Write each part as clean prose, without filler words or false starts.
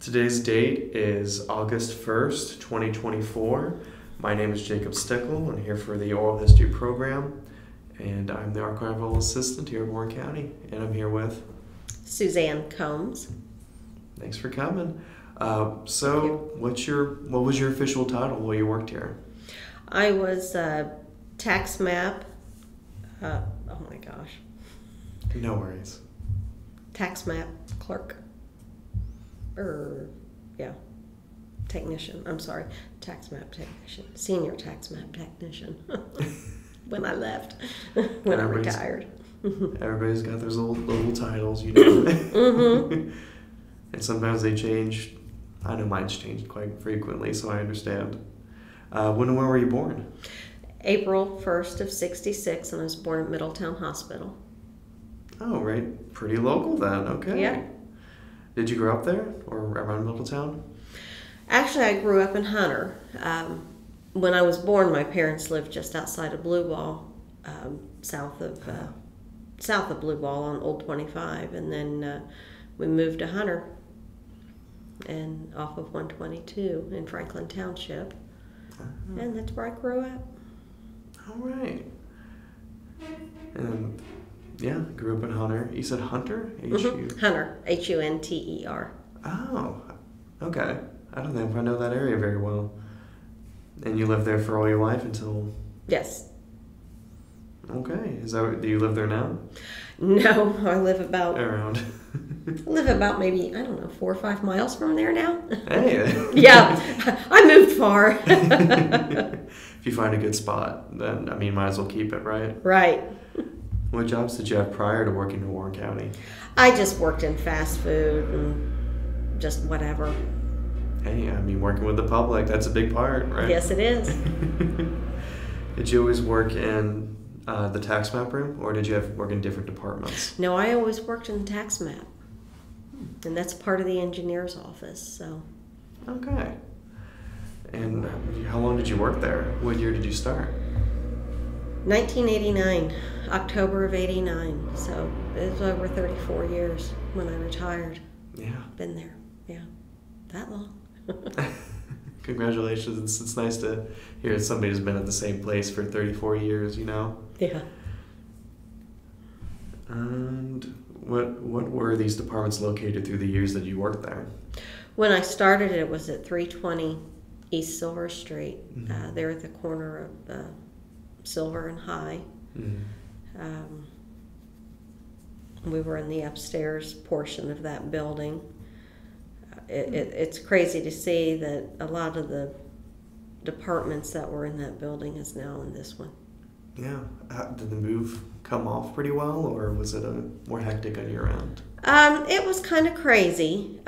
Today's date is August 1st, 2024. My name is Jacob Stickle. I'm here for the Oral History program, and I'm the archival assistant here at Warren County, and I'm here with Suzanne Combs. Thanks for coming. What was your official title while you worked here? I was tax map. Oh my gosh. No worries. Tax map clerk. Technician. I'm sorry. Tax map technician. Senior tax map technician. When I left. When I retired. Everybody's got those little titles, you know. Mm-hmm. And sometimes they change. I know mine's changed quite frequently, so I understand. When and where were you born? April 1st of 1966, and I was born at Middletown Hospital. Oh, right. Pretty local then. Okay. Yeah. Did you grow up there or around Middletown? Actually, I grew up in Hunter. When I was born, my parents lived just outside of Blue Ball, south of Blue Ball on Old 25, and then we moved to Hunter, and off of 122 in Franklin Township, and that's where I grew up. All right. And yeah, grew up in Hunter. You said Hunter? Mm-hmm. Hunter, Hunter. Oh, okay. I don't know if I know that area very well. And you lived there for all your life until? Yes. Okay. Do you live there now? No, I live about maybe, I don't know, 4 or 5 miles from there now. Hey. Yeah, I moved far. If you find a good spot, then, might as well keep it, right? Right. What jobs did you have prior to working in Warren County? I just worked in fast food and just whatever. Hey, working with the public, that's a big part, right? Yes, it is. Did you always work in the tax map room, or did you work in different departments? No, I always worked in the tax map. And that's part of the engineer's office, so. Okay. And how long did you work there? What year did you start? 1989, October of 89. So it was over 34 years when I retired. Yeah. Been there, yeah, that long. Congratulations. It's nice to hear somebody who's been at the same place for 34 years, you know? Yeah. And what were these departments located through the years that you worked there? When I started, it was at 320 East Silver Street. Mm-hmm. There at the corner of Silver and High. Mm-hmm. We were in the upstairs portion of that building. It's crazy to see that a lot of the departments that were in that building is now in this one. Yeah. Did the move come off pretty well, or was it more hectic on your end? It was kind of crazy.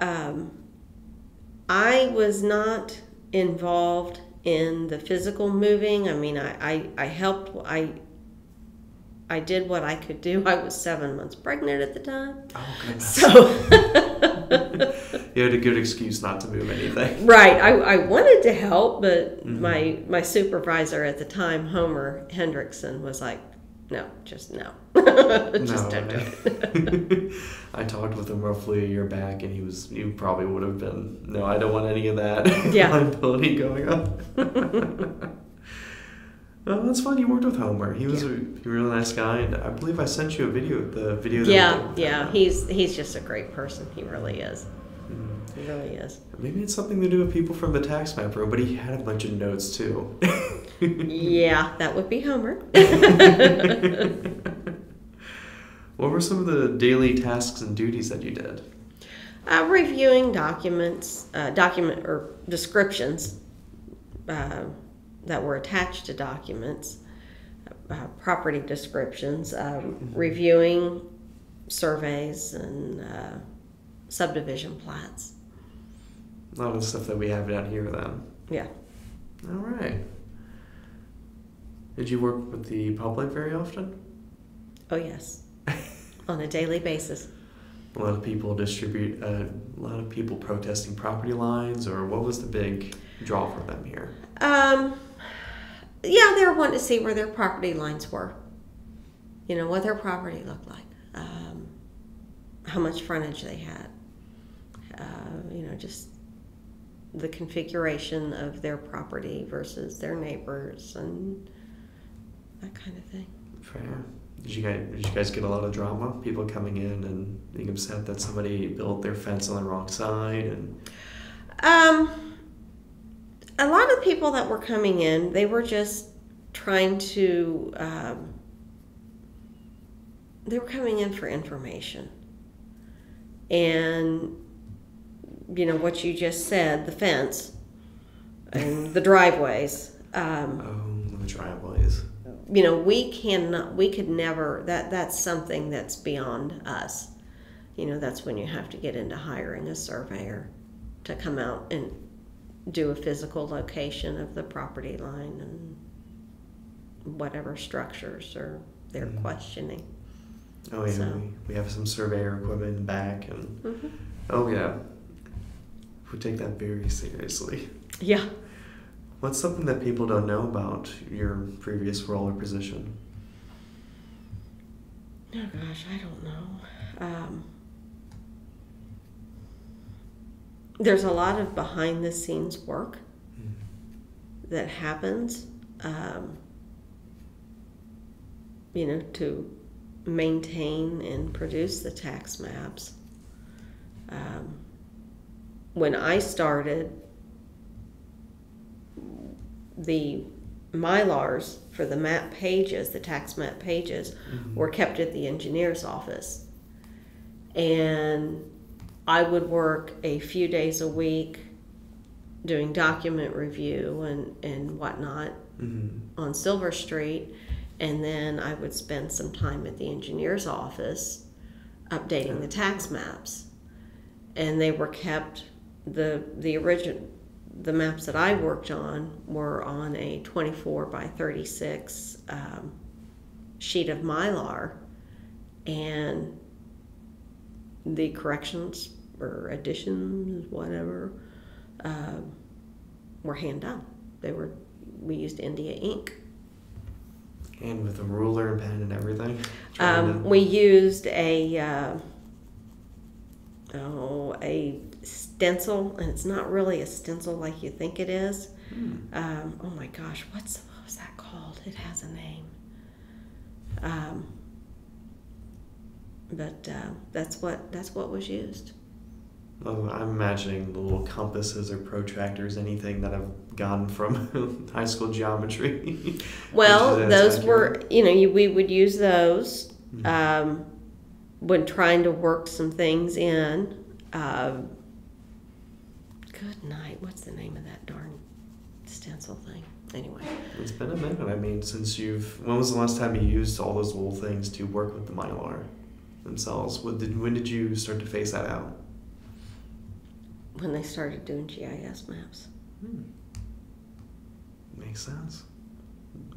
I was not involved in the physical moving. I helped. I did what I could do. I was 7 months pregnant at the time. Oh, goodness. So you had a good excuse not to move anything. Right. I wanted to help, but Mm-hmm. my supervisor at the time, Homer Hendrickson, was like, no, just no. Just don't do it. I talked with him roughly a year back, and he probably would have been, no, I don't want any of that liability going on. Oh, that's fun. You worked with Homer. He was a really nice guy, and I believe I sent you a video. The video. Yeah. He's just a great person. He really is. He really is. Maybe it's something to do with people from the tax map room, but he had a bunch of notes too. Yeah, that would be Homer. What were some of the daily tasks and duties that you did? Reviewing documents, descriptions that were attached to documents, property descriptions, reviewing surveys and subdivision plats. A lot of the stuff that we have down here then. Yeah. All right. Did you work with the public very often? Oh, yes. On a daily basis. A lot of people protesting property lines, or what was the big draw for them here? Yeah, they were wanting to see where their property lines were. What their property looked like. How much frontage they had. just the configuration of their property versus their neighbors and that kind of thing. Fair. Did you guys get a lot of drama? People coming in and being upset that somebody built their fence on the wrong side? And a lot of people that were coming in, they were just trying to, they were coming in for information. And, what you just said, the fence and the driveways. The driveways. We could never, that's something that's beyond us. That's when you have to get into hiring a surveyor to come out and do a physical location of the property line and whatever structures or they're questioning. Oh yeah, so. we have some surveyor equipment in the back, and oh yeah, we take that very seriously. Yeah. What's something that people don't know about your previous role or position? Oh gosh, I don't know. There's a lot of behind the scenes work that happens, to maintain and produce the tax maps. When I started, the mylars for the map pages, the tax map pages, were kept at the engineer's office. And I would work a few days a week doing document review and whatnot on Silver Street. And then I would spend some time at the engineer's office updating the tax maps. And they were kept, the maps that I worked on were on a 24 by 36 sheet of mylar, and the corrections or additions, whatever, were hand done. We used India ink. And with a ruler and pen and everything? We used a stencil, and it's not really a stencil like you think it is. Oh my gosh, what was that called? It has a name. But that's what was used. Well, I'm imagining the little compasses or protractors, anything that have gone from high school geometry. Well, those were, we would use those when trying to work some things in. Good night. What's the name of that darn stencil thing? Anyway. It's been a minute. I mean, when was the last time you used all those little things to work with the mylar themselves? When did you start to phase that out? When they started doing GIS maps. Makes sense.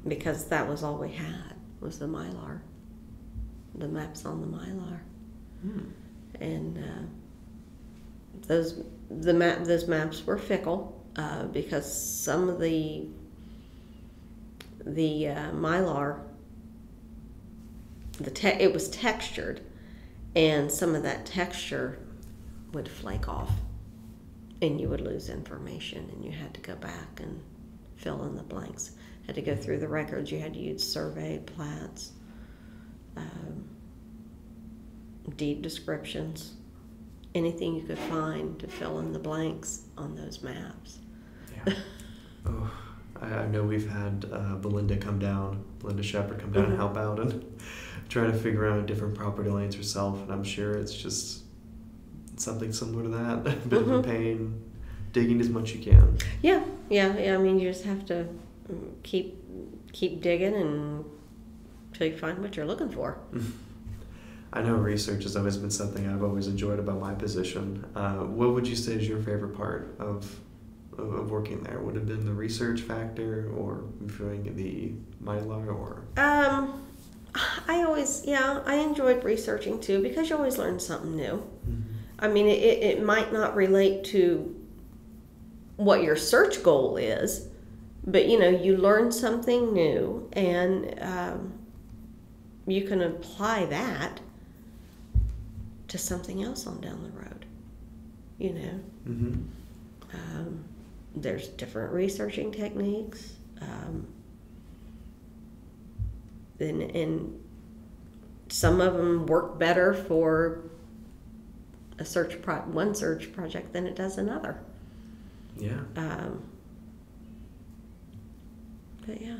Because that was all we had, was the mylar. The maps on the mylar. And those maps were fickle because some of the mylar, it was textured, and some of that texture would flake off, and you would lose information, and you had to go back and fill in the blanks. Had to go through the records. You had to use survey plats, deed descriptions, anything you could find to fill in the blanks on those maps. Yeah. Oh, I know we've had Belinda Shepherd come down and help out and try to figure out different property lines herself, and I'm sure it's just something similar to that. A bit of a pain, digging as much as you can. Yeah. I mean, you just have to keep digging until you find what you're looking for. I know research has always been something I've always enjoyed about my position. What would you say is your favorite part of working there? Would it have been the research factor, or reviewing the mylar, or? I enjoyed researching too, because you always learn something new. I mean, it might not relate to what your search goal is, but you learn something new, and you can apply that to something else on down the road. you know. Mm-hmm. There's different researching techniques. And some of them work better for one search project than it does another. Yeah. But yeah.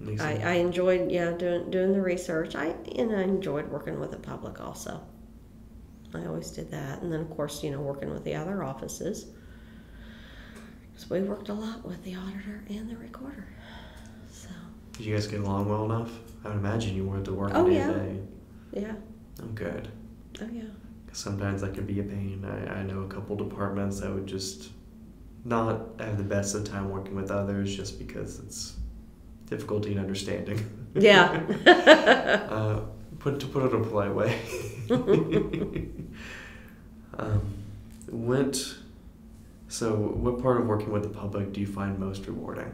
Amazing. I enjoyed doing the research. I enjoyed working with the public also. I always did that, and then of course working with the other offices. So we worked a lot with the auditor and the recorder. So. Did you guys get along well enough? I would imagine you wanted to work day to day. Yeah. Oh, good. Oh yeah. Because sometimes that could be a pain. I know a couple departments that would just not have the best of time working with others just because it's difficulty in understanding. Yeah. To put it in a polite way. What part of working with the public do you find most rewarding?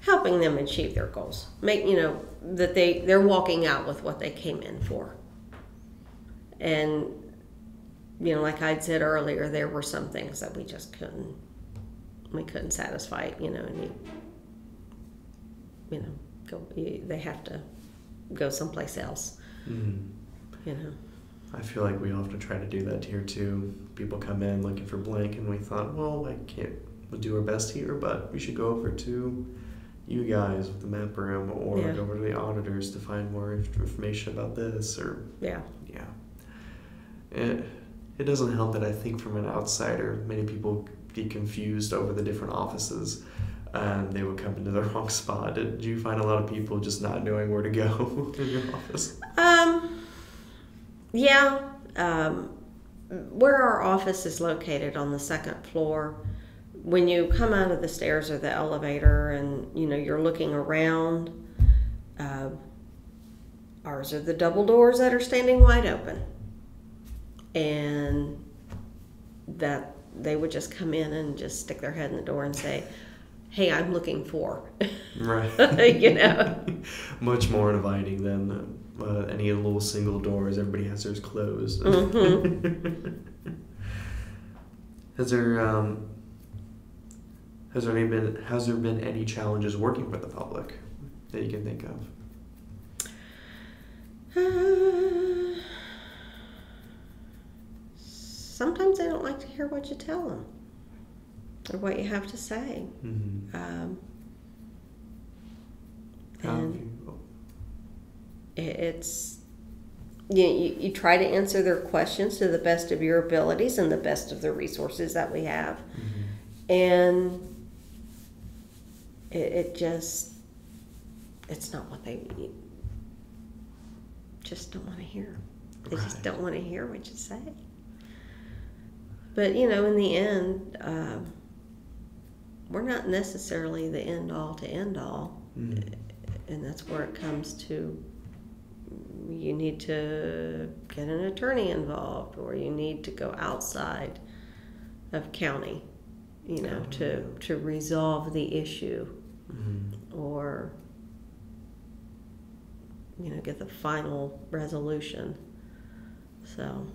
Helping them achieve their goals. Make that they're walking out with what they came in for. And like I'd said earlier, there were some things that we just couldn't satisfy, and they have to go someplace else. Mm-hmm. I feel like we often try to do that here too. People come in looking for blank, and we thought, well, we'll do our best here, but we should go over to you guys with the map room, or go over to the auditors to find more information about this, or yeah. It doesn't help that I think from an outsider, many people get confused over the different offices. They would come into the wrong spot. Did you find a lot of people just not knowing where to go in your office? Yeah. Where our office is located on the second floor, when you come out of the stairs or the elevator and you're looking around, ours are the double doors that are standing wide open, and that they would just come in and just stick their head in the door and say, hey, I'm looking for. Right. Much more inviting than any little single doors. Everybody has theirs closed. Mm-hmm. Has there been any challenges working with the public that you can think of? Sometimes they don't like to hear what you tell them or what you have to say. Mm-hmm. It's you try to answer their questions to the best of your abilities and the best of the resources that we have. Mm-hmm. And it's not what they just don't want to hear. They just don't want to hear what you say. But in the end, we're not necessarily the end all to end all. Mm. And that's where it comes to, you need to get an attorney involved, or you need to go outside of county, to resolve the issue. Mm-hmm. Or get the final resolution. So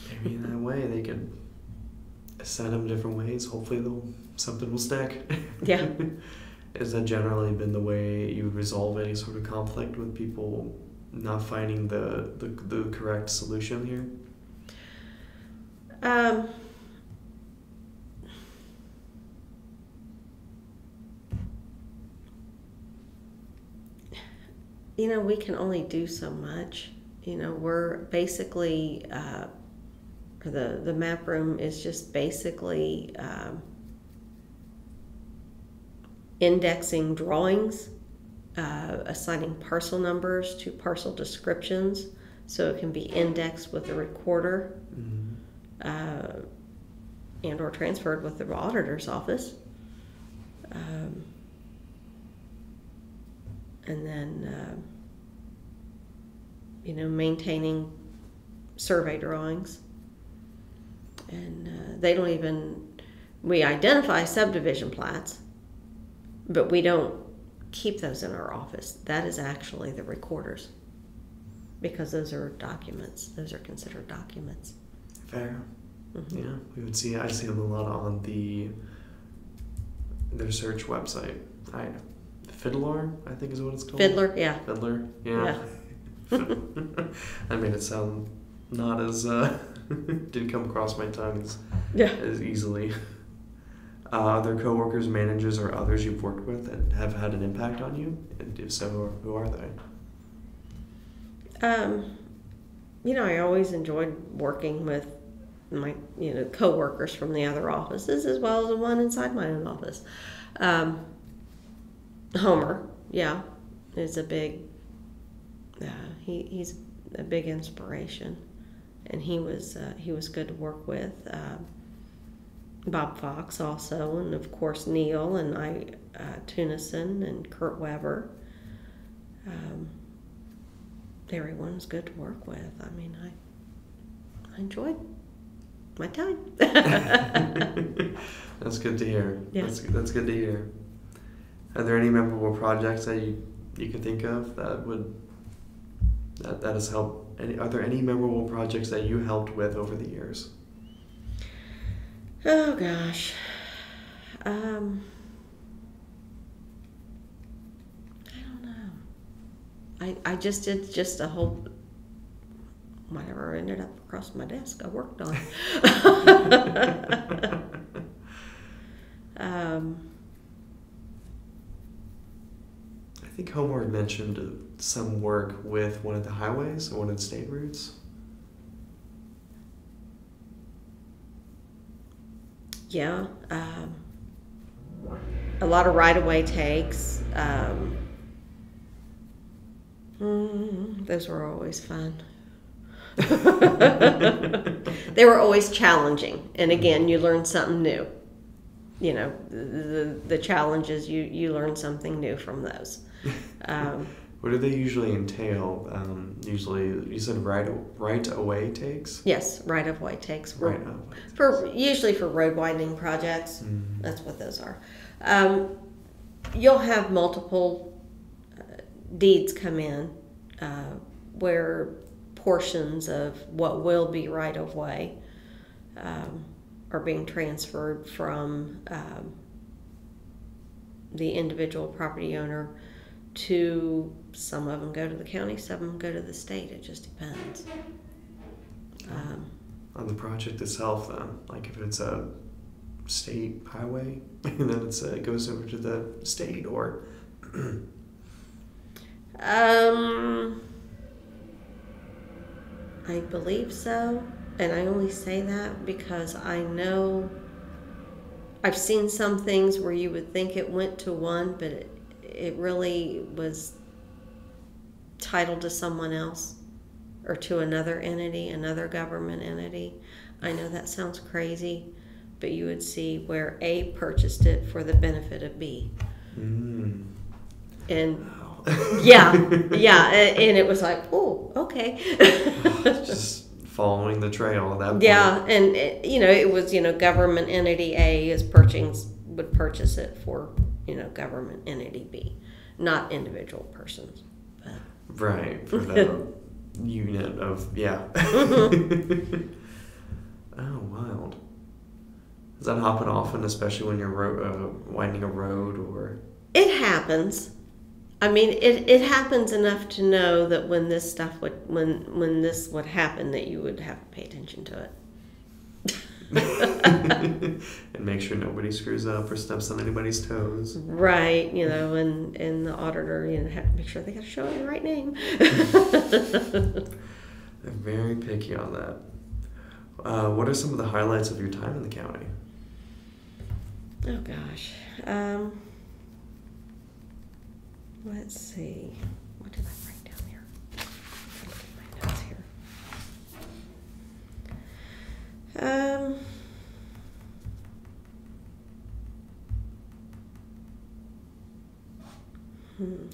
maybe in that way they could assign them different ways. Hopefully something will stick. Yeah. Has that generally been the way you would resolve any sort of conflict with people not finding the correct solution here? We can only do so much. We're basically, the map room is just basically indexing drawings, assigning parcel numbers to parcel descriptions so it can be indexed with the recorder. Mm-hmm. And or transferred with the auditor's office. And then, maintaining survey drawings. And we identify subdivision plats, but we don't keep those in our office. That is actually the recorder's. because those are documents. Those are considered documents. Fair. Yeah, I see them a lot on their search website. Fiddler, I think is what it's called. Fiddler, yeah. Fiddler, yeah. I made it sound not as didn't come across my tongue as easily. Other coworkers, managers, or others you've worked with that have had an impact on you? And if so, who are they? I always enjoyed working with my, coworkers from the other offices as well as the one inside my own office. Homer, yeah, is a big. He's a big inspiration, and he was good to work with. Bob Fox also, and of course Neil and Tunison and Kurt Weber. Everyone was good to work with. I mean, I enjoyed my time. That's good to hear. Yeah. That's good to hear. Are there any memorable projects that you can think of that has helped? Are there any memorable projects that you helped with over the years? Oh gosh. I don't know. I just did a whole whatever ended up across my desk I worked on. I think Homer mentioned some work with one of the highways or one of the state routes. Yeah, a lot of right-of-way takes. Those were always fun. They were always challenging, and again, you learn something new. The challenges, you learn something new from those. What do they usually entail? Usually, you said right-of-way takes? Yes, right-of-way takes. Right-of-way. Usually for road widening projects. Mm-hmm. That's what those are. You'll have multiple deeds come in where portions of what will be right-of-way are being transferred from the individual property owner to, some of them go to the county, some of them go to the state. It just depends. On the project itself, then, like if it's a state highway, and then it goes over to the state, or I believe so, and I only say that because I know I've seen some things where you would think it went to one, but it really was titled to someone else or to another entity, another government entity. I know that sounds crazy, but you would see where A purchased it for the benefit of B. And wow. yeah, and it was like, oh, okay. Just following the trail at that point. Yeah, and it was, government entity A would purchase it for, government entity B, not individual persons. But. Right, for the unit of, yeah. Oh, wild. Does that happen often, especially when you're winding a road, or? It happens. I mean, it happens enough to know that when this stuff when this would happen, that you would have to pay attention to it. And make sure nobody screws up or steps on anybody's toes. Right, and the auditor, have to make sure they got to show the right name. They're very picky on that. What are some of the highlights of your time in the county? Oh gosh. Let's see. What did I write down here? Look at my notes here.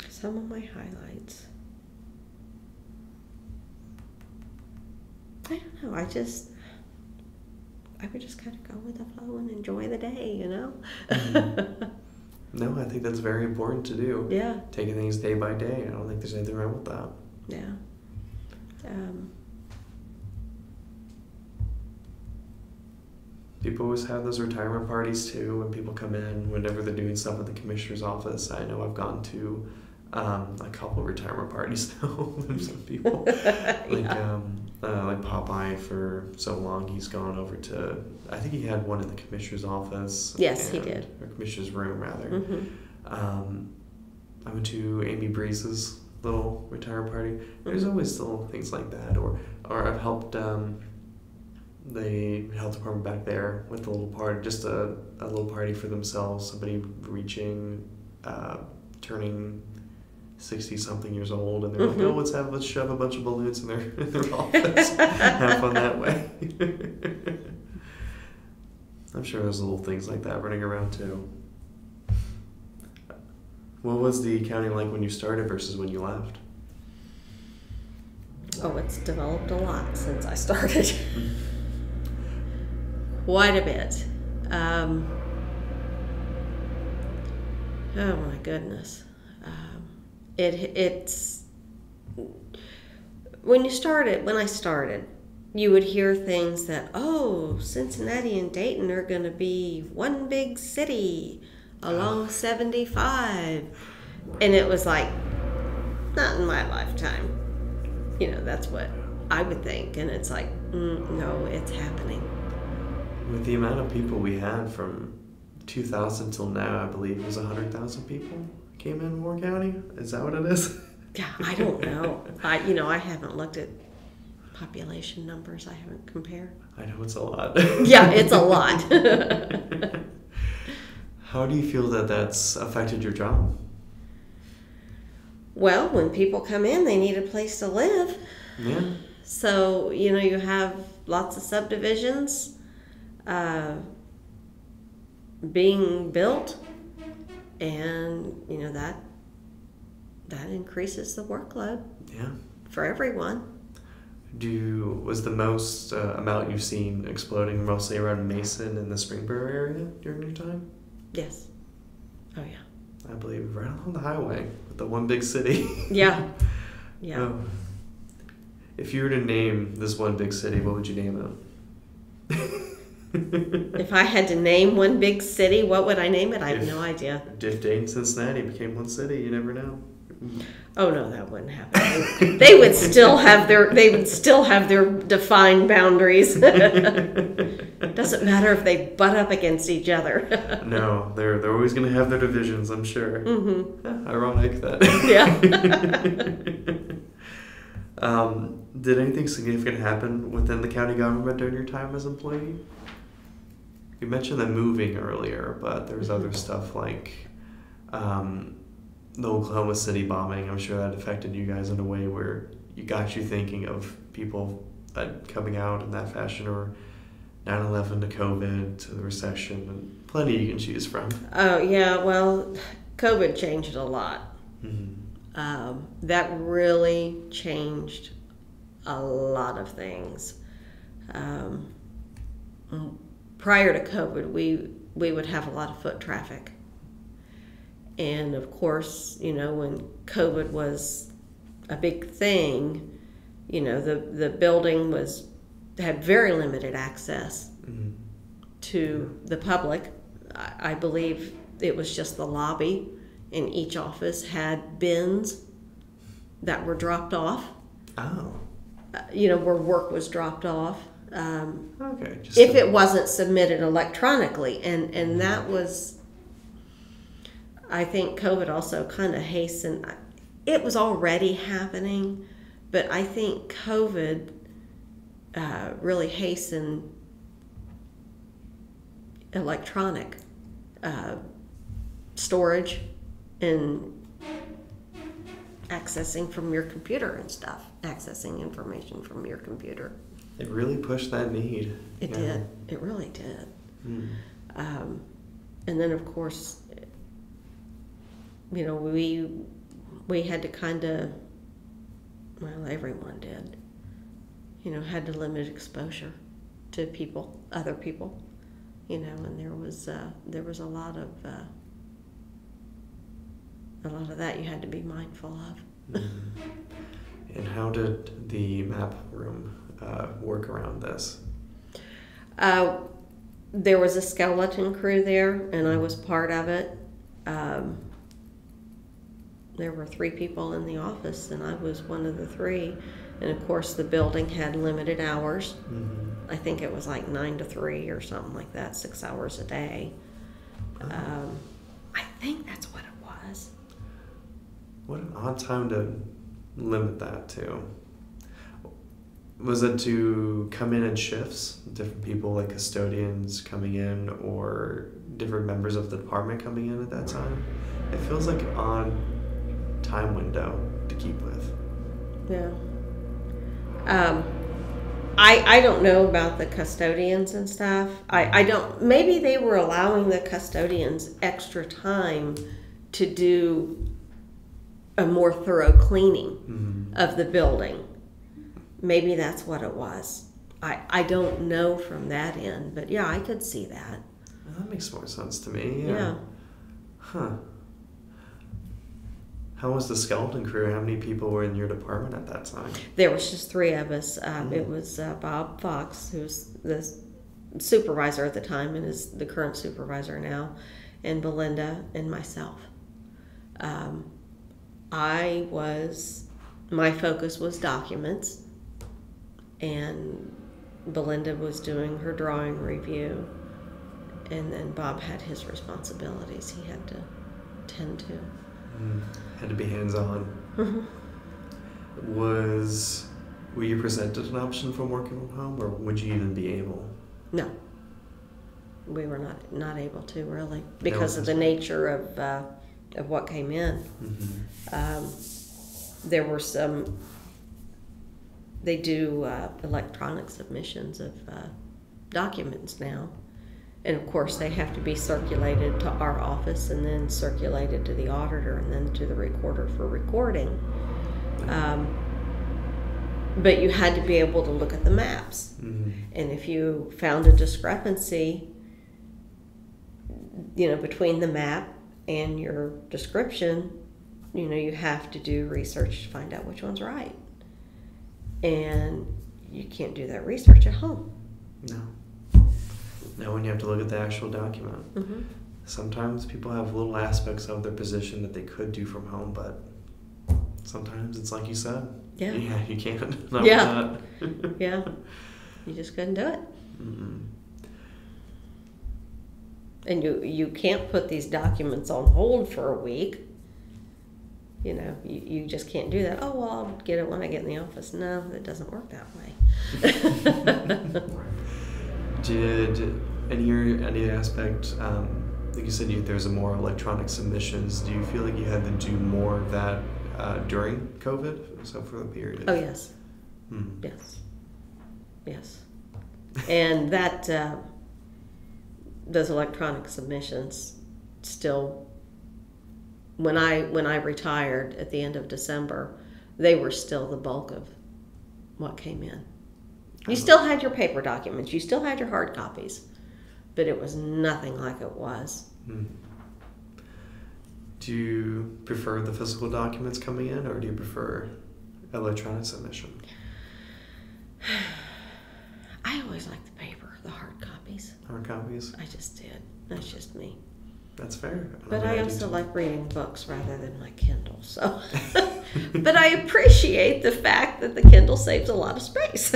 Some of my highlights. I don't know. I would just kind of go with the flow and enjoy the day, Mm-hmm. No, I think that's very important to do. Yeah. Taking things day by day. I don't think there's anything wrong with that. Yeah. People always have those retirement parties too when people come in, whenever they're doing stuff at the commissioner's office. I know I've gone to a couple of retirement parties now with some people. Like Popeye for so long, he's gone over to, I think he had one in the commissioner's office. Yes, he did. Or commissioner's room, rather. Mm-hmm. I went to Amy Breeze's little retirement party. There's always little things like that. Or I've helped the health department back there with a little party, just a little party for themselves. Somebody reaching, turning 60-something years old, and they're like, "Oh, let's shove a bunch of balloons in their office, have fun that way." I'm sure there's little things like that running around too. What was the county like when you started versus when you left? Oh, it's developed a lot since I started. Quite a bit. Oh my goodness. It's when I started, you would hear things that, oh, Cincinnati and Dayton are going to be one big city along 75. And it was like, not in my lifetime. That's what I would think. And it's like, no, it's happening. With the amount of people we had from 2000 till now, I believe it was 100,000 people came in Warren County. Is that what it is? Yeah, I don't know. I haven't looked at population numbers. I haven't compared. I know it's a lot. Yeah, it's a lot. How do you feel that that's affected your job? Well, when people come in, they need a place to live. Yeah. So, you have lots of subdivisions being built, and that increases the workload. Yeah. For everyone. Was the most amount you've seen exploding mostly around Mason and the Springboro area during your time? Yes. Oh yeah. I believe right along the highway with the one big city. Yeah. Yeah. Oh. If you were to name this one big city, what would you name it? If I had to name one big city, what would I name it? I have no idea. If Dayton and Cincinnati became one city, you never know. Oh no, that wouldn't happen. They would still have their defined boundaries. Doesn't matter if they butt up against each other. No, they're always going to have their divisions, I'm sure. Mm-hmm. Ironic that. Yeah. Did anything significant happen within the county government during your time as employee? You mentioned the moving earlier, but there's other stuff like the Oklahoma City bombing. I'm sure that affected you guys in a way where you got you thinking of people coming out in that fashion, or 9/11 to COVID to the recession, and plenty you can choose from. Oh yeah, well, COVID changed a lot. Mm-hmm. That really changed a lot of things. Prior to COVID, we would have a lot of foot traffic. And of course, when COVID was a big thing, the building had very limited access to the public. I believe it was just the lobby, and each office had bins that were dropped off. Oh. Where work was dropped off. Okay. If it wasn't submitted electronically, and that was, I think COVID also kind of hastened. It was already happening, but I think COVID really hastened electronic storage and accessing from your computer and stuff, accessing information from your computer. It really pushed that need. It did. It really did. Mm. And then, of course, we had to kind of, well, everyone did, had to limit exposure to people, other people, and there was a lot of that you had to be mindful of. Mm. And how did the map room work around this? There was a skeleton crew there, and I was part of it. There were 3 people in the office, and I was one of the 3. And of course, the building had limited hours. I think it was like 9 to 3 or something like that, 6 hours a day. I think that's what it was. What an odd time to limit that to. Was it to come in shifts? Different people, like custodians coming in, or different members of the department coming in at that time? It feels like an odd time window to keep with. Yeah. I don't know about the custodians and stuff. I don't, maybe they were allowing the custodians extra time to do a more thorough cleaning of the building. Maybe that's what it was. I don't know from that end, but yeah, I could see that. That makes more sense to me. Yeah. Huh. How was the skeleton crew? How many people were in your department at that time? There was just 3 of us. It was Bob Fox, who's the supervisor at the time and is the current supervisor now, and Belinda and myself. My focus was documents, and Belinda was doing her drawing review, and then Bob had his responsibilities he had to tend to. Had to be hands-on. Were you presented an option from working from home, or would you even be able? No, we were not able to, really, because of the nature of what came in. There were some. They do electronic submissions of documents now. And of course, they have to be circulated to our office and then circulated to the auditor and then to the recorder for recording. But you had to be able to look at the maps. And if you found a discrepancy, between the map and your description, you have to do research to find out which one's right. And you can't do that research at home. No. Now when you have to look at the actual document. Sometimes people have little aspects of their position that they could do from home, but sometimes it's like you said. Yeah. Yeah, you can't. Yeah. Yeah. You just couldn't do it. And you can't put these documents on hold for a week. You just can't do that. Oh, well, I'll get it when I get in the office. No, it doesn't work that way. Did any aspect, like you said, there's a more electronic submissions. Do you feel like you had to do more of that during COVID? So for the period? Oh, yes. Yes. And that those electronic submissions still. When I retired at the end of December, they were still the bulk of what came in. You still had your paper documents, you still had your hard copies, but it was nothing like it was. Do you prefer the physical documents coming in, or do you prefer electronic submission? I always liked the paper, the hard copies. Hard copies? I just did. That's just me. That's fair. But I also like reading books rather than my Kindle. So, but I appreciate the fact that the Kindle saves a lot of space.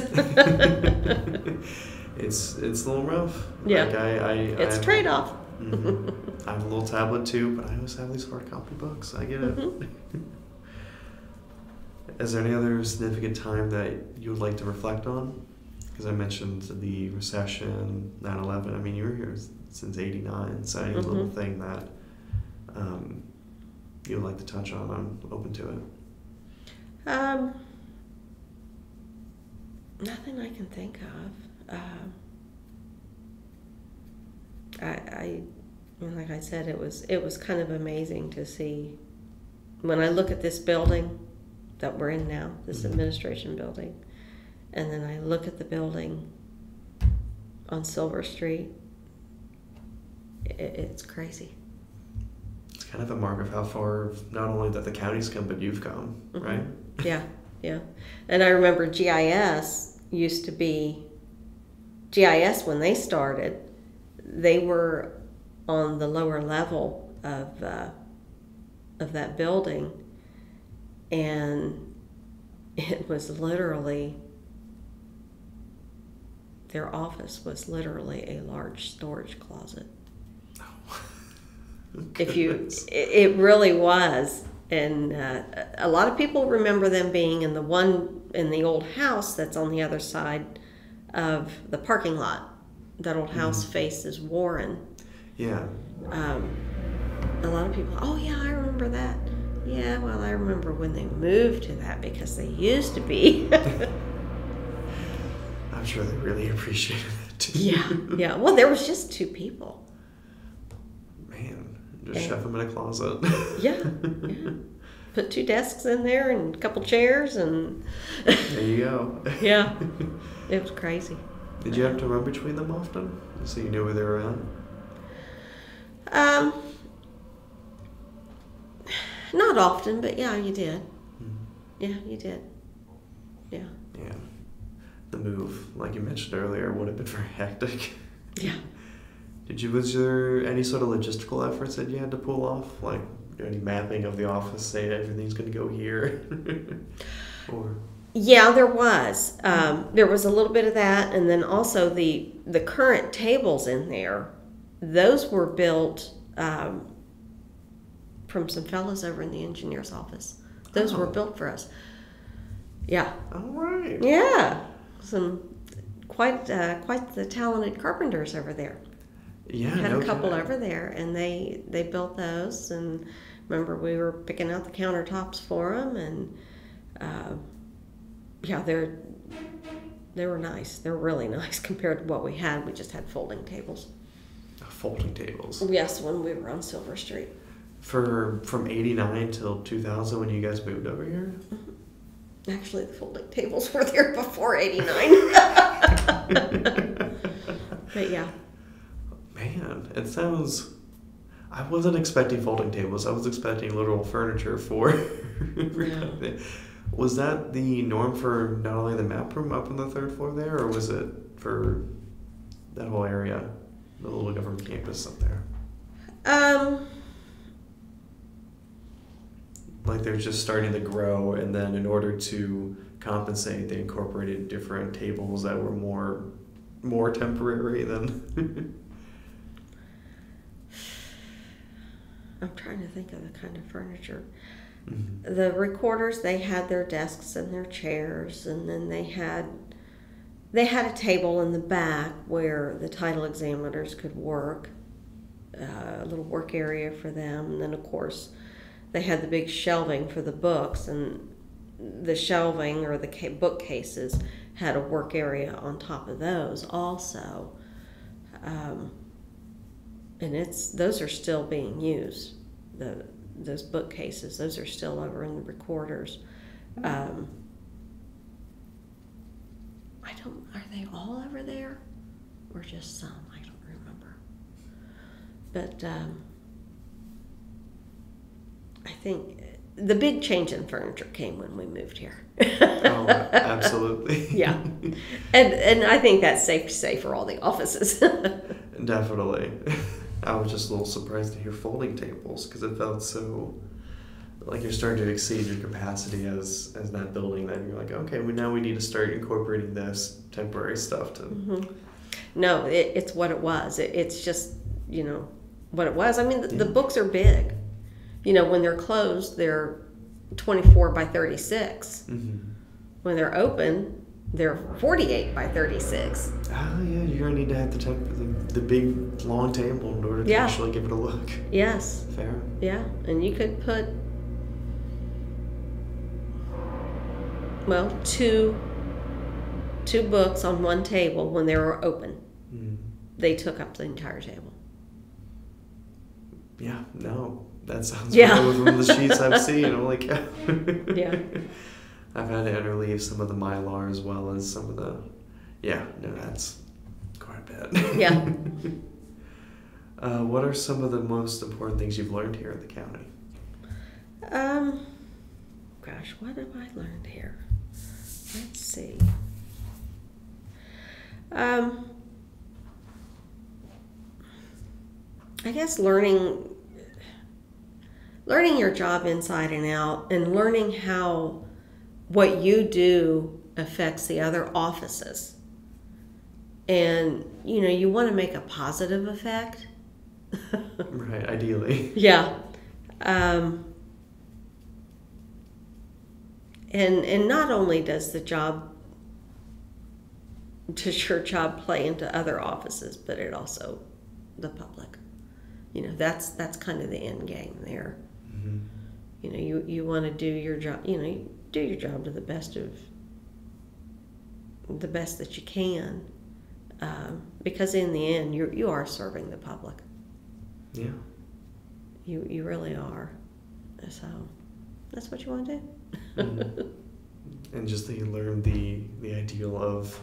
It's a little rough. Yeah, it's a trade-off. I have a little tablet too, but I always have these hard copy books. I get it. Is there any other significant time that you would like to reflect on? Because I mentioned the recession, 9/11. I mean, you were here since '89, so any little thing that you would like to touch on, I'm open to it. Nothing I can think of. Like I said, it was kind of amazing to see. When I look at this building that we're in now, this administration building, and then I look at the building on Silver Street, it's crazy. It's kind of a mark of how far not only that the county's come, but you've come, right? Yeah. yeah. And I remember GIS used to be, GIS when they started, they were on the lower level of that building, and it was literally, their office was literally a large storage closet. If you, it really was. And a lot of people remember them being in the old house that's on the other side of the parking lot. That old house faces Warren. Yeah. A lot of people, oh yeah, I remember that. Yeah, well, I remember when they moved to that, because they used to be. I'm sure they really appreciated it too. Yeah. Well, there was just 2 people. Man, just shove them in a closet. Yeah. Put 2 desks in there and a couple chairs, and there you go. Yeah, it was crazy. Did you have to run between them often, so you knew where they were at? Not often, but yeah, you did. Yeah, you did. Yeah. Yeah. The move, like you mentioned earlier, would have been very hectic. Yeah. Was there any sort of logistical efforts that you had to pull off? Like any mapping of the office, say everything's going to go here? Or... Yeah, there was. There was a little bit of that, and then also the current tables in there, those were built from some fellows over in the engineer's office. Those were built for us. Yeah. All right. Yeah. Some quite the talented carpenters over there. Yeah, had a couple over there, and they built those. And remember, we were picking out the countertops for them, and yeah, they were nice. They're really nice compared to what we had. We just had folding tables. Folding tables. Yes, when we were on Silver Street. From '89 till 2000, when you guys moved over here. Actually, the folding tables were there before '89. But yeah. Man, it sounds... I wasn't expecting folding tables. I was expecting literal furniture for... Yeah. Was that the norm for not only the map room up on the 3rd floor there, or was it for that whole area, the little government campus up there? Like they're just starting to grow, and then in order to compensate, they incorporated different tables that were more temporary than... I'm trying to think of the kind of furniture. Mm-hmm. The recorders, they had their desks and their chairs, and then they had a table in the back where the title examiners could work, a little work area for them. And then, of course, they had the big shelving for the books, and the shelving or the bookcases had a work area on top of those also. And those are still being used. Those bookcases, those are still over in the recorders. Are they all over there, or just some? I don't remember. But I think the big change in furniture came when we moved here. Oh, absolutely. Yeah, and I think that's safe to say for all the offices. Definitely. I was just a little surprised to hear folding tables, because it felt so like you're starting to exceed your capacity as that building. That you're like, okay, now we need to start incorporating this temporary stuff to. Mm-hmm. No, it's what it was. It's just what it was. I mean, the books are big. When they're closed, they're 24 by 36. Mm-hmm. When they're open, they're 48 by 36. Oh yeah, you're gonna need to have the big long table in order to actually give it a look. Yes. Fair. Yeah, and you could put two books on one table when they were open. Mm. They took up the entire table. Yeah, no, that sounds real with one of the sheets I've seen. I'm like, yeah. I've had to interleave some of the mylar as well as some of the, that's quite a bit. Yeah. What are some of the most important things you've learned here in the county? Gosh, what have I learned here? let's see. I guess learning your job inside and out, and learning how what you do affects the other offices. And, you want to make a positive effect. Right, ideally. Yeah. And not only does your job play into other offices, but it also the public. That's kind of the end game there. Mm-hmm. You want to do your job. You do your job to the best that you can, because in the end, you are serving the public. Yeah. You really are. So that's what you want to do. Mm-hmm. And just that you learn the ideal of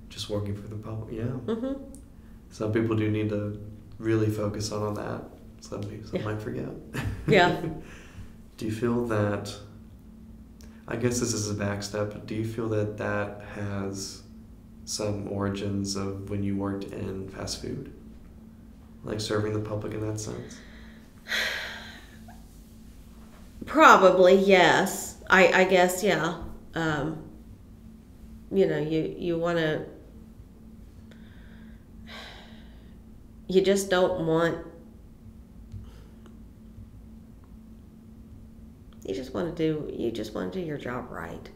just working for the public. Yeah. Mm-hmm. Some people do need to really focus on that. Some might forget. Yeah. Do you feel that, I guess this is a back step, but do you feel that has some origins of when you worked in fast food? Like serving the public in that sense? Probably, yes. I guess, yeah. You want to, you just don't want, you just want to do your job right.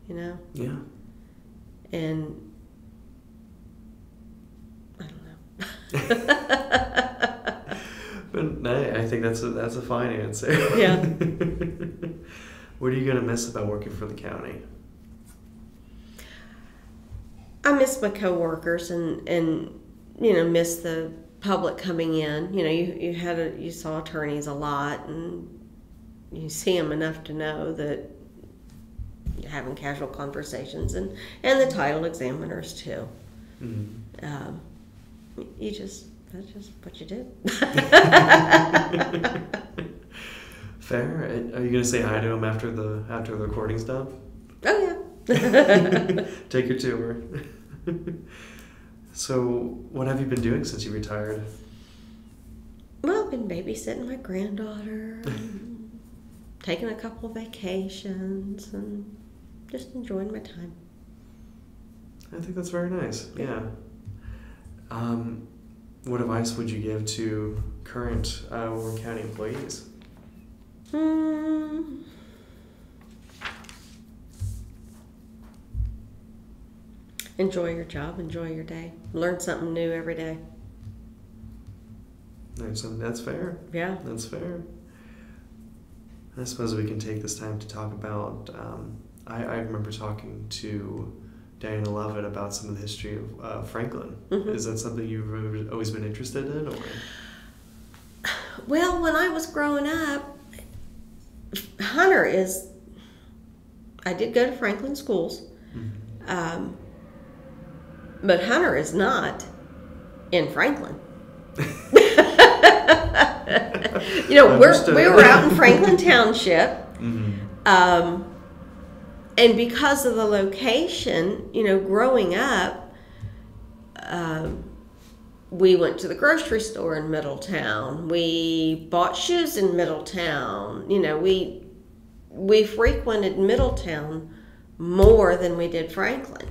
Yeah. And I don't know. But no, I think that's a fine answer. Yeah. What are you gonna miss about working for the county? I miss my coworkers and miss the public coming in. You saw attorneys a lot, and you see them enough to know that you're having casual conversations, and the title examiners too. Mm-hmm. That's just what you do. Fair. Are you gonna say hi to them after the recording's done? Oh yeah. Take your tour. So, what have you been doing since you retired? Well, I've been babysitting my granddaughter, taking a couple of vacations, and just enjoying my time. I think that's very nice. Yeah. What advice would you give to current Warren County employees? Enjoy your job, enjoy your day. Learn something new every day. That's fair. Yeah. That's fair. I suppose we can take this time to talk about, I remember talking to Diana Lovett about some of the history of Franklin. Mm-hmm. Is that something you've always been interested in? Or? Well, when I was growing up, I did go to Franklin schools, mm-hmm. But Hunter is not in Franklin. We were out in Franklin Township, mm-hmm. And because of the location, growing up, we went to the grocery store in Middletown. We bought shoes in Middletown. We frequented Middletown more than we did Franklin.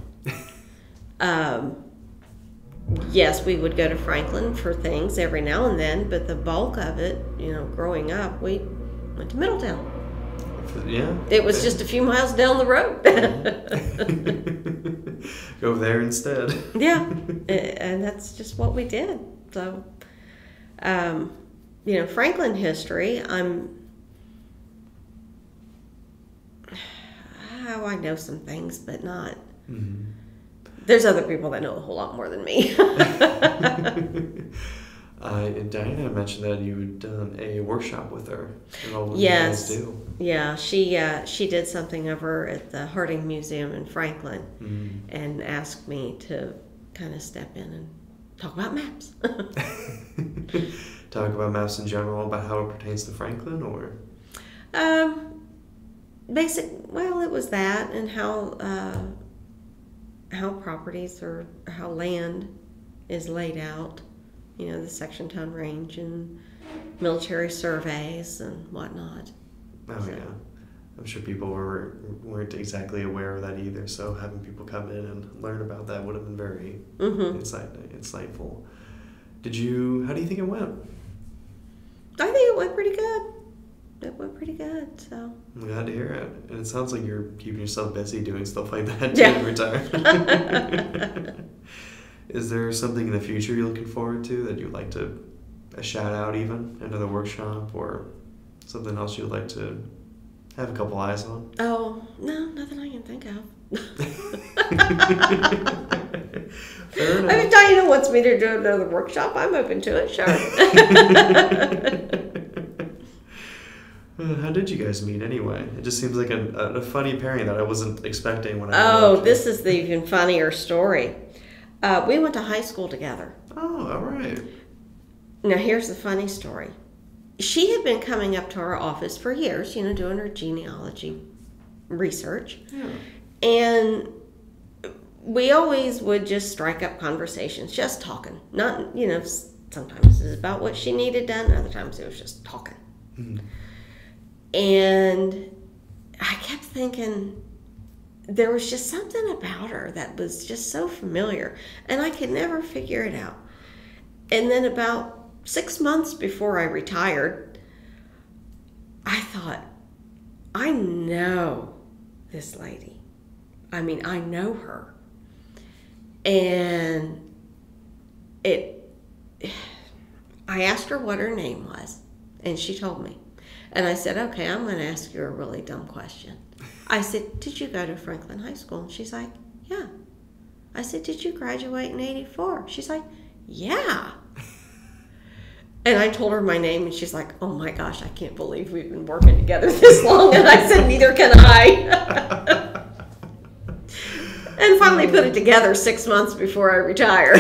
Yes, we would go to Franklin for things every now and then, but the bulk of it, growing up, we went to Middletown. Yeah. It was just a few miles down the road. Go there instead. Yeah, and that's just what we did. So, Franklin history, I know some things, but not. Mm-hmm. There's other people that know a whole lot more than me. Diana mentioned that you had done a workshop with her. Yes. You guys do. Yeah, she did something over at the Harding Museum in Franklin, mm-hmm. and asked me to kind of step in and talk about maps. Talk about maps in general, about how it pertains to Franklin, or? Well, it was that, and how properties or how land is laid out. You know, the section ton range and military surveys and whatnot. Oh, so. Yeah. I'm sure people weren't exactly aware of that either, so having people come in and learn about that would have been very insightful. How do you think it went? I think it went pretty good. It went pretty good, so. I'm glad to hear it. And it sounds like you're keeping yourself busy doing stuff like that too in retirement. Is there something in the future you're looking forward to that you'd like to shout out even? Another workshop or something else you'd like to have a couple eyes on? Oh, no, nothing I can think of. Fair enough. I mean, Diana wants me to do another workshop. I'm open to it, sure. How did you guys meet anyway? It just seems like a funny pairing that I wasn't expecting when I Oh, this is the even funnier story. We went to high school together. Oh, all right. Now, here's the funny story. She had been coming up to our office for years, you know, doing her genealogy research. Yeah. And we always would just strike up conversations, just talking. Not, you know, sometimes it was about what she needed done, other times it was just talking. Mm-hmm. And I kept thinking there was just something about her that was just so familiar, and I could never figure it out. And then about 6 months before I retired, I thought, I know this lady. I mean, I know her. And I asked her what her name was, and she told me. And I said, okay, I'm going to ask you a really dumb question. I said, did you go to Franklin High School? And she's like, yeah. I said, did you graduate in 84? She's like, yeah. And I told her my name, and she's like, oh my gosh, I can't believe we've been working together this long. And I said, neither can I. And finally put it together 6 months before I retired.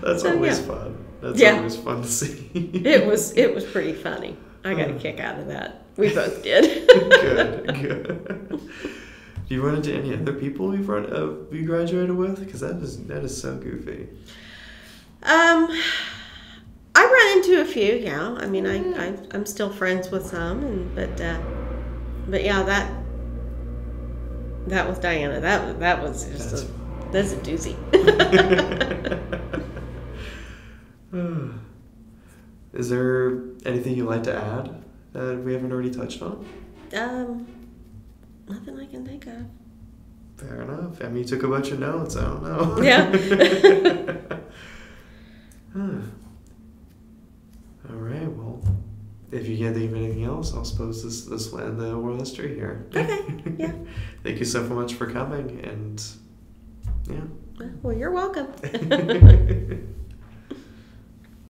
That's always fun. That's always fun to see. It was pretty funny. I got a kick out of that. We both did. Good. Do you run into any other people you graduated with? Because that is so goofy. I run into a few. Yeah. I mean, I'm still friends with some, but yeah, that was Diana. That was just that's a doozy. Is there anything you'd like to add that we haven't already touched on? Nothing I can think of. Fair enough. I mean, you took a bunch of notes. I don't know. Yeah. All right. Well, if you can't think of anything else, I'll suppose this will end the oral history here. Okay. Yeah. Thank you so much for coming, and yeah. Well, you're welcome.